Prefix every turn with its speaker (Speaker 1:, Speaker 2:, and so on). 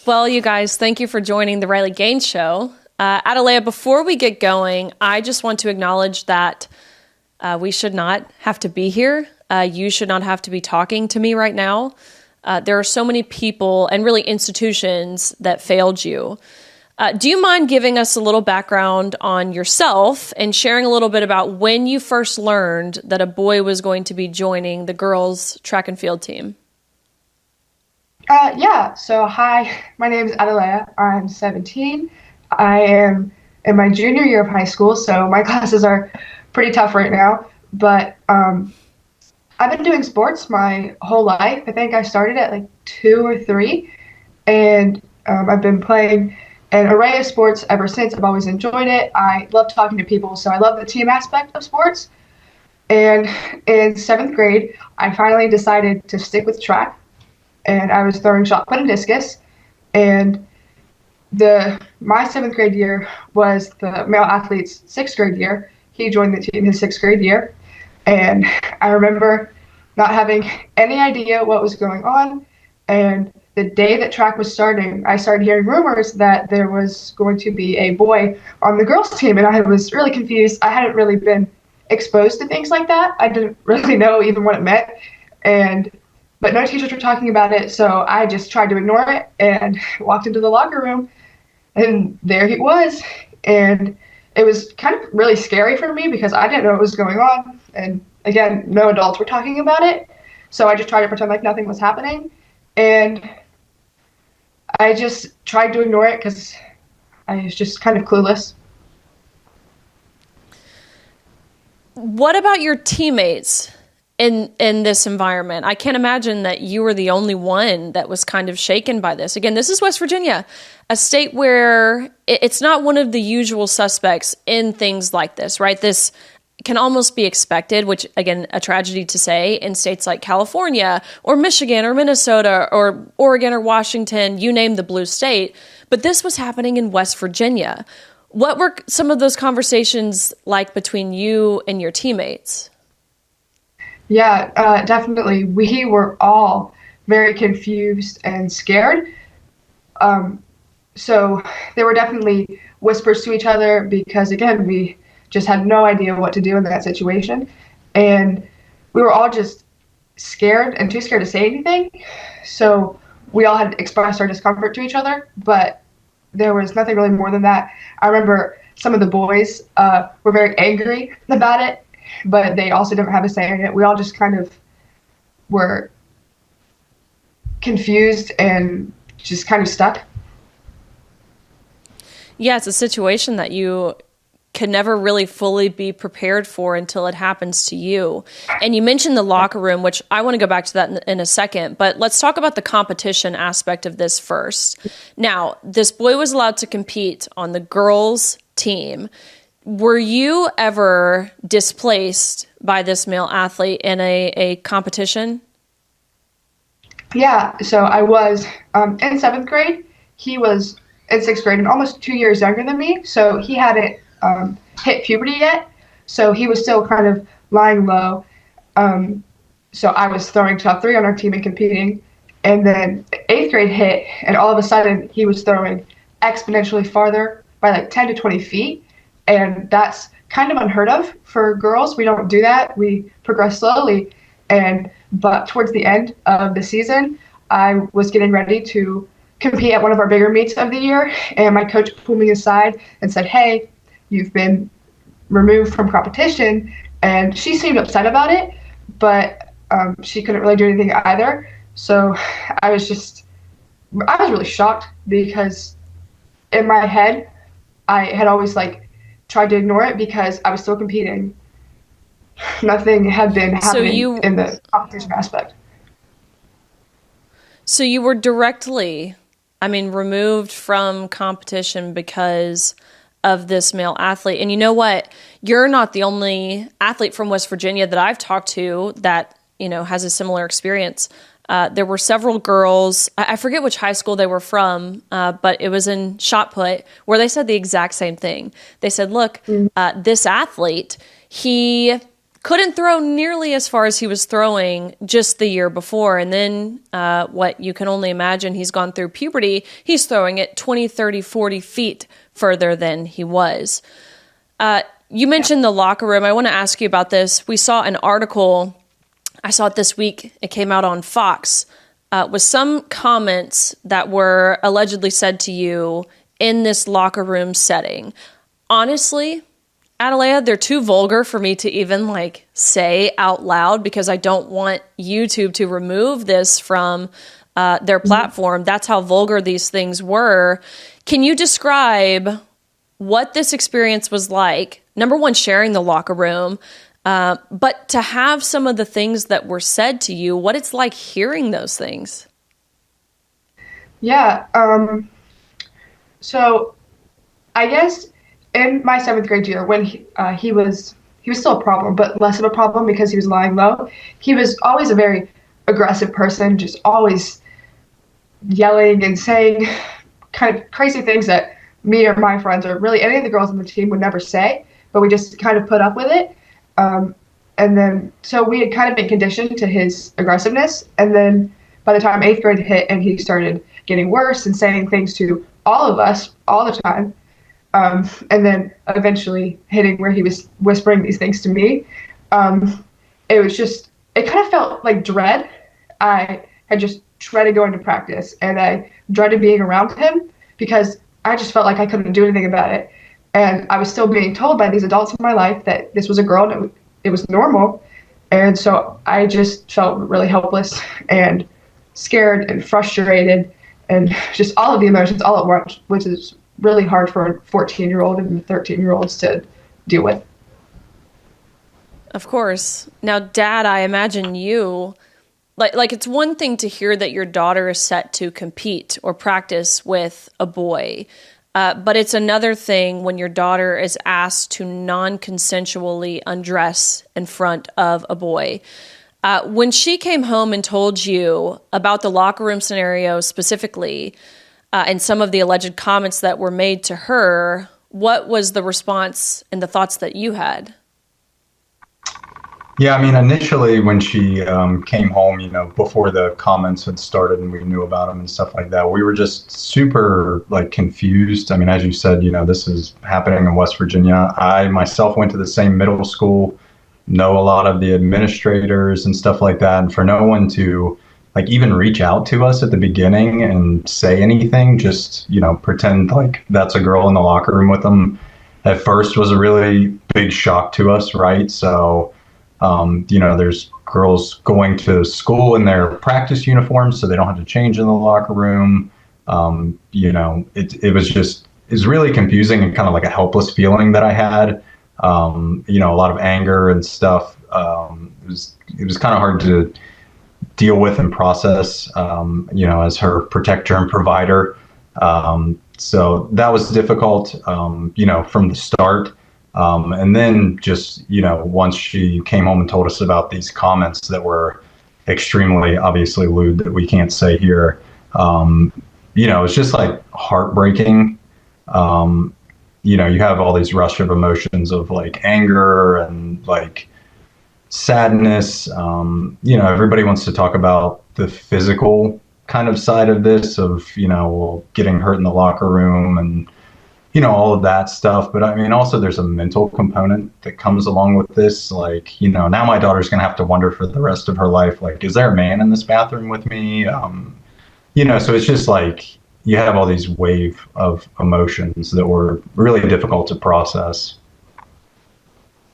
Speaker 1: Well, you guys, thank you for joining the Riley Gaines Show. Adaleia, before we get going, I just want to acknowledge that we should not have to be here. You should not have to be talking to me right now. There are so many people and really institutions that failed you. Do you mind giving us a little background on yourself and sharing a little bit about when you first learned that a boy was going to be joining the girls' track and field team?
Speaker 2: So hi, my name is Adaleia. I'm 17. I am in my junior year of high school, so my classes are pretty tough right now. But I've been doing sports my whole life. I think I started at like 2 or 3, and I've been playing an array of sports ever since. I've always enjoyed it. I love talking to people, so I love the team aspect of sports. And in 7th grade, I finally decided to stick with track. And I was throwing shot put and discus, and my 7th grade year was the male athlete's 6th grade year. He joined the team his 6th grade year, and I remember not having any idea what was going on. And the day that track was starting, I started hearing rumors that there was going to be a boy on the girls' team, and I was really confused. I hadn't really been exposed to things like that. I didn't really know even what it meant, but no teachers were talking about it, so I just tried to ignore it and walked into the locker room, and there he was. And it was kind of really scary for me because I didn't know what was going on. And again, no adults were talking about it, so I just tried to pretend like nothing was happening. And I just tried to ignore it because I was just kind of clueless.
Speaker 1: What about your teammates in this environment? I can't imagine that you were the only one that was kind of shaken by this. Again, this is West Virginia, a state where it's not one of the usual suspects in things like this, right? This can almost be expected, which, again, a tragedy to say, in states like California or Michigan or Minnesota or Oregon or Washington, you name the blue state. But this was happening in West Virginia. What were some of those conversations like between you and your teammates?
Speaker 2: Yeah, definitely. We were all very confused and scared. So there were definitely whispers to each other because, again, we just had no idea what to do in that situation. And we were all just scared and too scared to say anything. So we all had expressed our discomfort to each other, but there was nothing really more than that. I remember some of the boys were very angry about it, but they also didn't have a say in it. We all just kind of were confused and just kind of stuck.
Speaker 1: Yeah, it's a situation that you can never really fully be prepared for until it happens to you. And you mentioned the locker room, which I want to go back to that in a second, but let's talk about the competition aspect of this first. Now, this boy was allowed to compete on the girls' team. Were you ever displaced by this male athlete in a competition?
Speaker 2: Yeah, so I was in 7th grade. He was in 6th grade and almost 2 years younger than me, so he hadn't hit puberty yet, so he was still kind of lying low. So I was throwing top 3 on our team and competing, and then 8th grade hit, and all of a sudden he was throwing exponentially farther by like 10 to 20 feet, and that's kind of unheard of for girls. We don't do that. We progress slowly, but towards the end of the season, I was getting ready to compete at one of our bigger meets of the year, and my coach pulled me aside and said, "Hey, you've been removed from competition." And she seemed upset about it, but she couldn't really do anything either. So I was really shocked because in my head, I had always tried to ignore it because I was still competing. Nothing had been happening in the competition aspect.
Speaker 1: So you were directly, removed from competition because of this male athlete. And you know what? You're not the only athlete from West Virginia that I've talked to that, has a similar experience. There were several girls, I forget which high school they were from, but it was in shot put, where they said the exact same thing. They said, look, this athlete, he couldn't throw nearly as far as he was throwing just the year before. And then what you can only imagine, he's gone through puberty. He's throwing it 20, 30, 40 feet further than he was. You mentioned the locker room. I want to ask you about this. We saw an article, I saw it this week. It came out on Fox, with some comments that were allegedly said to you in this locker room setting. Honestly, Adaleia, they're too vulgar for me to even say out loud, because I don't want YouTube to remove this from their platform. That's how vulgar these things were. Can you describe what this experience was like? Number one, sharing the locker room, but to have some of the things that were said to you, what it's like hearing those things.
Speaker 2: Yeah. So I guess in my 7th grade year, when he was still a problem, but less of a problem because he was lying low. He was always a very aggressive person, just always yelling and saying kind of crazy things that me or my friends or really any of the girls on the team would never say, but we just kind of put up with it. And then, so we had kind of been conditioned to his aggressiveness. And then by the time 8th grade hit and he started getting worse and saying things to all of us all the time, and then eventually hitting where he was whispering these things to me, it kind of felt like dread. I had just dreaded going to practice, and I dreaded being around him because I just felt like I couldn't do anything about it. And I was still being told by these adults in my life that this was a girl and it was normal. And so I just felt really helpless and scared and frustrated and just all of the emotions all at once, which is really hard for a 14-year-old and 13-year-olds to deal with.
Speaker 1: Of course. Now, Dad, I imagine you, like it's one thing to hear that your daughter is set to compete or practice with a boy, but it's another thing when your daughter is asked to non-consensually undress in front of a boy. When she came home and told you about the locker room scenario specifically, and some of the alleged comments that were made to her, what was the response and the thoughts that you had?
Speaker 3: Yeah, I mean, initially when she came home, before the comments had started and we knew about them and stuff like that, we were just super confused. I mean, as you said, this is happening in West Virginia. I myself went to the same middle school, know a lot of the administrators and stuff like that. And for no one to even reach out to us at the beginning and say anything, just, pretend like that's a girl in the locker room with them at first was a really big shock to us, right? So, there's girls going to school in their practice uniforms, so they don't have to change in the locker room. It was really confusing and kind of like a helpless feeling that I had. A lot of anger and stuff. It was kind of hard to deal with and process, as her protector and provider. So that was difficult, from the start. And then just, once she came home and told us about these comments that were extremely obviously lewd that we can't say here, it's just heartbreaking. You have all these rush of emotions of anger and sadness. Everybody wants to talk about the physical kind of side of this of, getting hurt in the locker room and, all of that stuff. But I mean, also there's a mental component that comes along with this. Now my daughter's going to have to wonder for the rest of her life, is there a man in this bathroom with me? So it's just you have all these wave of emotions that were really difficult to process.